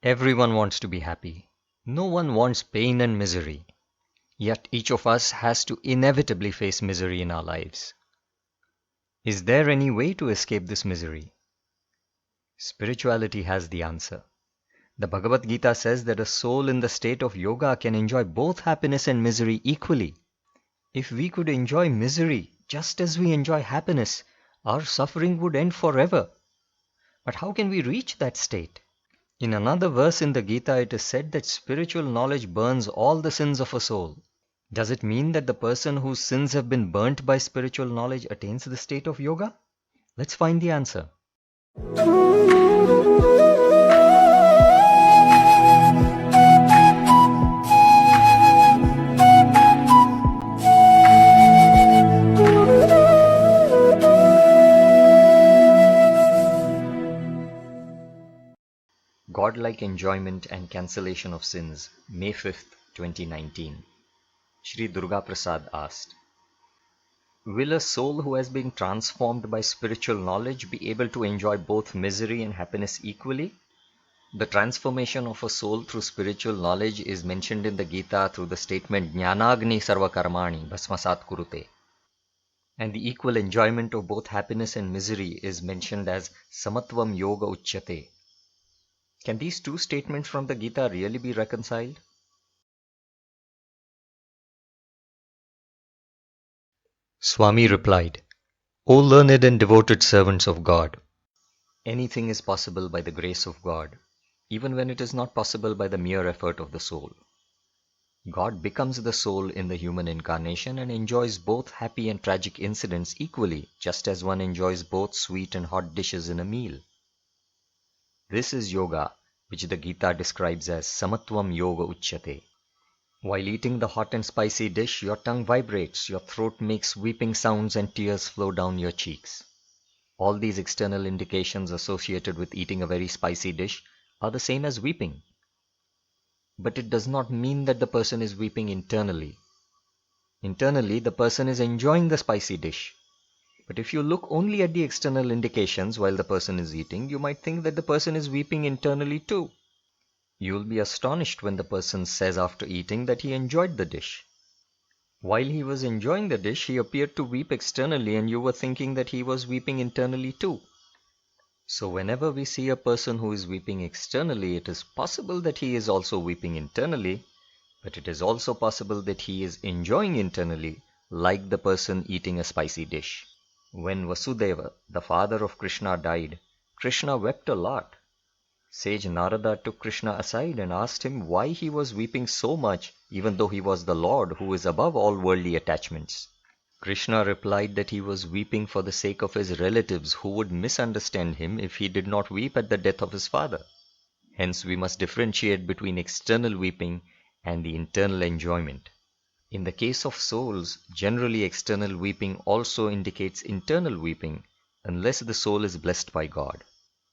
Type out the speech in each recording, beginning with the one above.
Everyone wants to be happy. No one wants pain and misery. Yet each of us has to inevitably face misery in our lives. Is there any way to escape this misery? Spirituality has the answer. The Bhagavad Gita says that a soul in the state of yoga can enjoy both happiness and misery equally. If we could enjoy misery just as we enjoy happiness, our suffering would end forever. But how can we reach that state? In another verse in the Gita, it is said that spiritual knowledge burns all the sins of a soul. Does it mean that the person whose sins have been burnt by spiritual knowledge attains the state of yoga? Let's find the answer. Godlike Enjoyment and Cancellation of Sins, May 5th, 2019. Shri Durga Prasad asked, will a soul who has been transformed by spiritual knowledge be able to enjoy both misery and happiness equally? The transformation of a soul through spiritual knowledge is mentioned in the Gita through the statement Jnanagni sarva karmani bhasmasat kurute. And the equal enjoyment of both happiness and misery is mentioned as samatvam yoga uchyate. Can these two statements from the Gita really be reconciled? Swami replied, O learned and devoted servants of God, anything is possible by the grace of God, even when it is not possible by the mere effort of the soul. God becomes the soul in the human incarnation and enjoys both happy and tragic incidents equally, just as one enjoys both sweet and hot dishes in a meal. This is yoga, which the Gita describes as samatvam yoga uchyate. While eating the hot and spicy dish, your tongue vibrates, your throat makes weeping sounds and tears flow down your cheeks. All these external indications associated with eating a very spicy dish are the same as weeping. But it does not mean that the person is weeping internally. Internally, the person is enjoying the spicy dish. But if you look only at the external indications while the person is eating, you might think that the person is weeping internally too. You will be astonished when the person says after eating that he enjoyed the dish. While he was enjoying the dish, he appeared to weep externally and you were thinking that he was weeping internally too. So whenever we see a person who is weeping externally, it is possible that he is also weeping internally, but it is also possible that he is enjoying internally, like the person eating a spicy dish. When Vasudeva, the father of Krishna, died, Krishna wept a lot. Sage Narada took Krishna aside and asked him why he was weeping so much, even though he was the Lord who is above all worldly attachments. Krishna replied that he was weeping for the sake of his relatives who would misunderstand him if he did not weep at the death of his father. Hence we must differentiate between external weeping and the internal enjoyment. In the case of souls, generally external weeping also indicates internal weeping, unless the soul is blessed by God.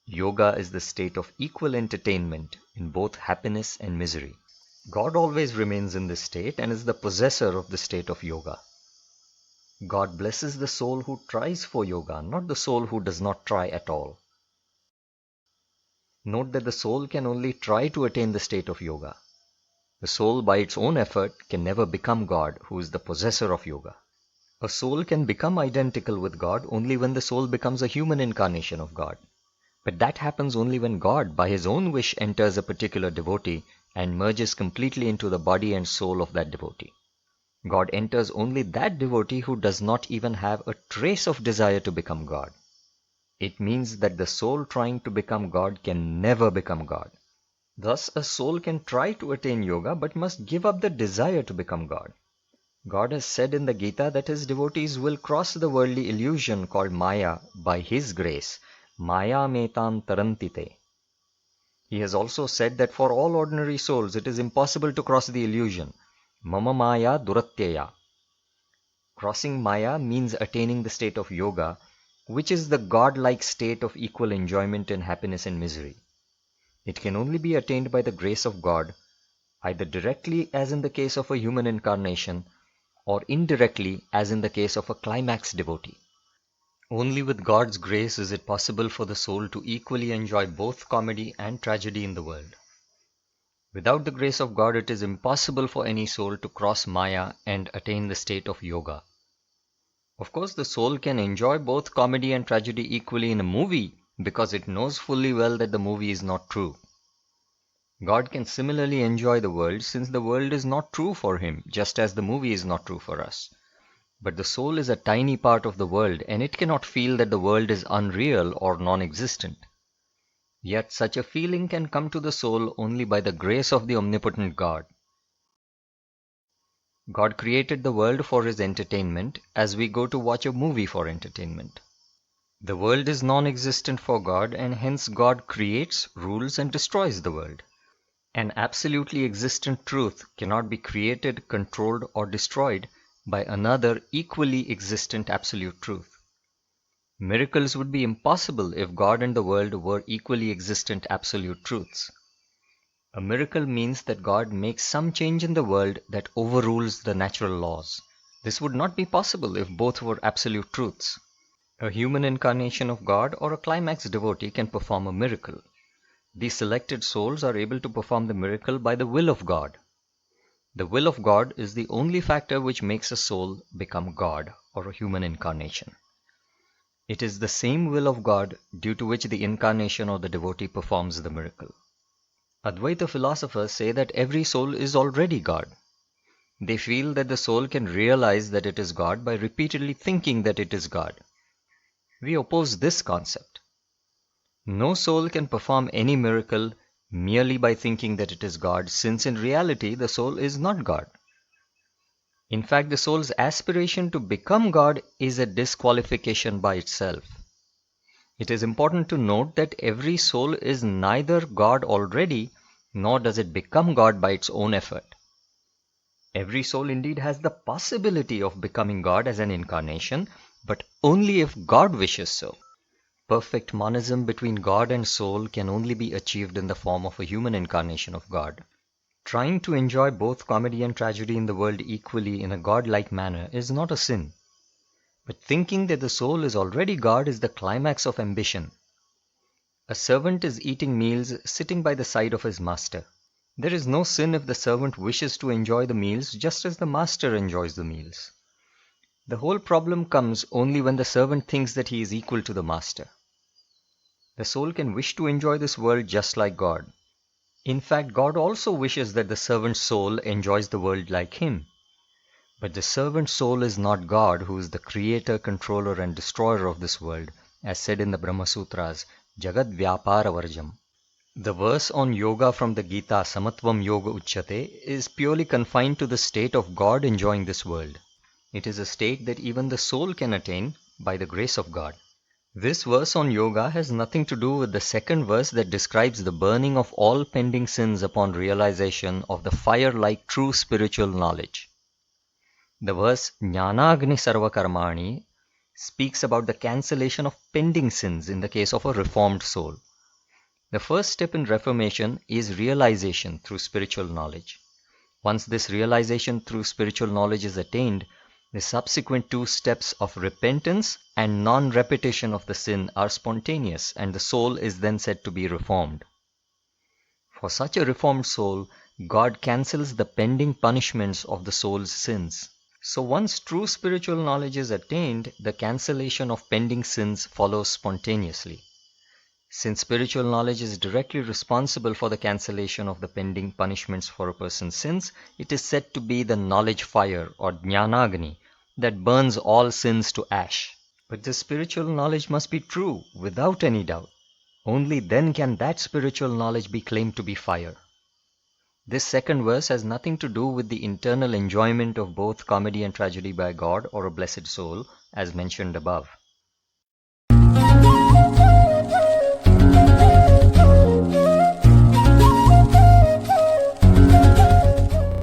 Yoga is the state of equal entertainment in both happiness and misery. God always remains in this state and is the possessor of the state of yoga. God blesses the soul who tries for yoga, not the soul who does not try at all. Note that the soul can only try to attain the state of yoga. The soul by its own effort can never become God, who is the possessor of yoga. A soul can become identical with God only when the soul becomes a human incarnation of God. But that happens only when God, by his own wish, enters a particular devotee and merges completely into the body and soul of that devotee. God enters only that devotee who does not even have a trace of desire to become God. It means that the soul trying to become God can never become God. Thus, a soul can try to attain yoga but must give up the desire to become God. God has said in the Gita that his devotees will cross the worldly illusion called Maya by his grace. Maya metam tarantite. He has also said that for all ordinary souls it is impossible to cross the illusion. Mama Maya duratyaya. Crossing Maya means attaining the state of yoga, which is the God-like state of equal enjoyment in happiness and misery. It can only be attained by the grace of God, either directly as in the case of a human incarnation, or indirectly as in the case of a climax devotee. Only with God's grace is it possible for the soul to equally enjoy both comedy and tragedy in the world. Without the grace of God, it is impossible for any soul to cross Maya and attain the state of yoga. Of course, the soul can enjoy both comedy and tragedy equally in a movie because it knows fully well that the movie is not true. God can similarly enjoy the world since the world is not true for him, just as the movie is not true for us. But the soul is a tiny part of the world and it cannot feel that the world is unreal or non-existent. Yet such a feeling can come to the soul only by the grace of the omnipotent God. God created the world for his entertainment as we go to watch a movie for entertainment. The world is non-existent for God and hence God creates, rules and destroys the world. An absolutely existent truth cannot be created, controlled or destroyed by another equally existent absolute truth. Miracles would be impossible if God and the world were equally existent absolute truths. A miracle means that God makes some change in the world that overrules the natural laws. This would not be possible if both were absolute truths. A human incarnation of God or a climax devotee can perform a miracle. These selected souls are able to perform the miracle by the will of God. The will of God is the only factor which makes a soul become God or a human incarnation. It is the same will of God due to which the incarnation or the devotee performs the miracle. Advaita philosophers say that every soul is already God. They feel that the soul can realize that it is God by repeatedly thinking that it is God. We oppose this concept. No soul can perform any miracle merely by thinking that it is God, since in reality the soul is not God. In fact, the soul's aspiration to become God is a disqualification by itself. It is important to note that every soul is neither God already, nor does it become God by its own effort. Every soul indeed has the possibility of becoming God as an incarnation, but only if God wishes so. Perfect monism between God and soul can only be achieved in the form of a human incarnation of God. Trying to enjoy both comedy and tragedy in the world equally in a godlike manner is not a sin. But thinking that the soul is already God is the climax of ambition. A servant is eating meals sitting by the side of his master. There is no sin if the servant wishes to enjoy the meals just as the master enjoys the meals. The whole problem comes only when the servant thinks that he is equal to the master. The soul can wish to enjoy this world just like God. In fact, God also wishes that the servant's soul enjoys the world like him. But the servant soul is not God, who is the creator, controller and destroyer of this world, as said in the Brahma Sutras, Jagad Vyapara Varjam. The verse on yoga from the Gita, Samatvam Yoga Uchyate, is purely confined to the state of God enjoying this world. It is a state that even the soul can attain by the grace of God. This verse on yoga has nothing to do with the second verse that describes the burning of all pending sins upon realization of the fire-like true spiritual knowledge. The verse Jnanagni Sarvakarmani speaks about the cancellation of pending sins in the case of a reformed soul. The first step in reformation is realization through spiritual knowledge. Once this realization through spiritual knowledge is attained, the subsequent two steps of repentance and non-repetition of the sin are spontaneous, and the soul is then said to be reformed. For such a reformed soul, God cancels the pending punishments of the soul's sins. So once true spiritual knowledge is attained, the cancellation of pending sins follows spontaneously. Since spiritual knowledge is directly responsible for the cancellation of the pending punishments for a person's sins, it is said to be the knowledge fire or Jnanagni that burns all sins to ash. But this spiritual knowledge must be true without any doubt. Only then can that spiritual knowledge be claimed to be fire. This second verse has nothing to do with the internal enjoyment of both comedy and tragedy by God or a blessed soul, as mentioned above.